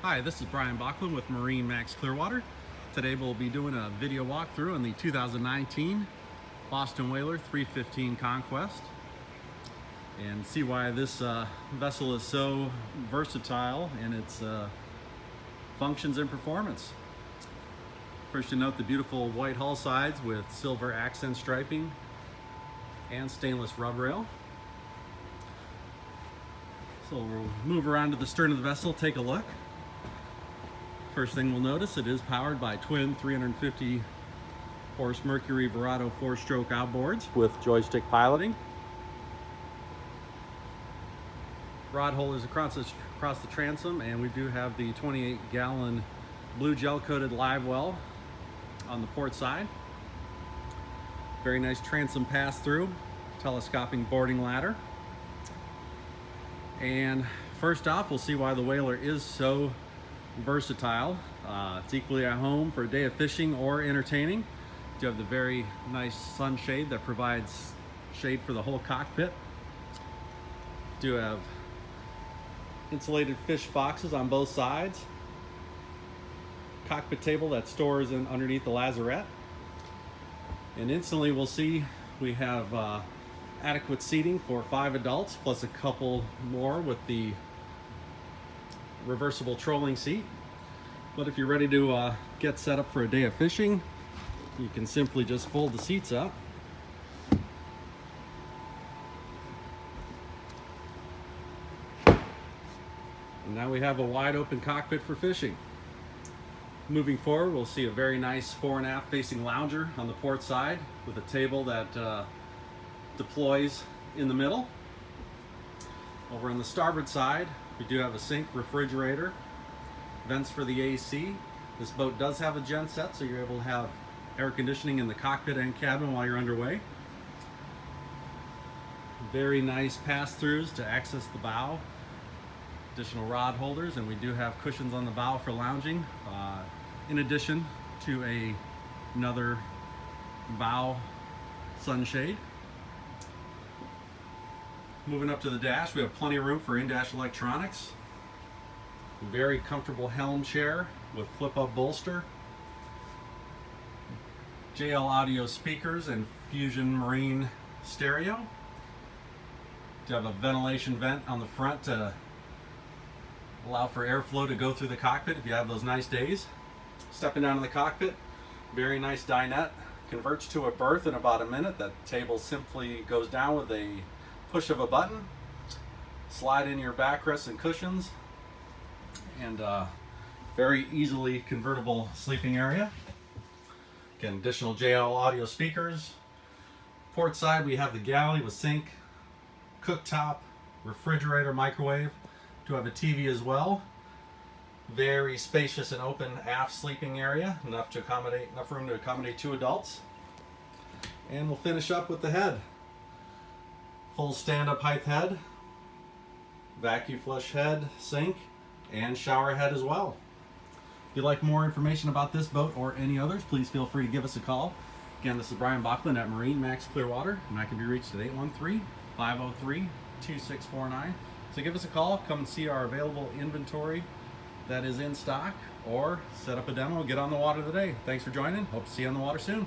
Hi, this is Brian Bachman with MarineMax Clearwater. Today we'll be doing a video walkthrough on the 2019 Boston Whaler 315 Conquest and see why this vessel is so versatile in its functions and performance. First, you note the beautiful white hull sides with silver accent striping and stainless rub rail. So we'll move around to the stern of the vessel, take a look. First thing we'll notice, it is powered by twin 350 horse Mercury Verado 4-stroke outboards with joystick piloting. Rod holders across the transom, and we do have the 28-gallon blue gel-coated live well on the port side. Very nice transom pass-through, telescoping boarding ladder. And first off, we'll see why the Whaler is so versatile. It's equally at home for a day of fishing or entertaining. You have the very nice sunshade that provides shade for the whole cockpit. Do have insulated fish boxes on both sides. Cockpit table that stores in underneath the lazarette. And instantly we'll see we have adequate seating for 5 adults plus a couple more with the reversible trolling seat. But if you're ready to get set up for a day of fishing, you can simply just fold the seats up. And now we have a wide open cockpit for fishing. Moving forward, we'll see a very nice fore and aft facing lounger on the port side with a table that deploys in the middle. Over on the starboard side, we do have a sink, refrigerator, vents for the AC. This boat does have a gen set, so you're able to have air conditioning in the cockpit and cabin while you're underway. Very nice pass-throughs to access the bow. Additional rod holders, and we do have cushions on the bow for lounging, in addition to another bow sunshade. Moving up to the dash, we have plenty of room for in-dash electronics. Very comfortable helm chair with flip-up bolster. JL audio speakers and Fusion Marine stereo. You have a ventilation vent on the front to allow for airflow to go through the cockpit if you have those nice days. Stepping down to the cockpit, very nice dinette. Converts to a berth in about a minute. That table simply goes down with a push of a button. Slide in your backrests and cushions, and very easily convertible sleeping area. Again, additional JL audio speakers. Port side, we have the galley with sink, cooktop, refrigerator, microwave. Do have a TV as well. Very spacious and open aft sleeping area, enough room to accommodate 2 adults. And we'll finish up with the head. Full stand-up height head, vacuum flush head, sink, and shower head as well. If you'd like more information about this boat or any others, please feel free to give us a call. Again, this is Brian Bachman at MarineMax Clearwater, and I can be reached at 813-503-2649. So give us a call, come and see our available inventory that is in stock, or set up a demo, get on the water today. Thanks for joining. Hope to see you on the water soon.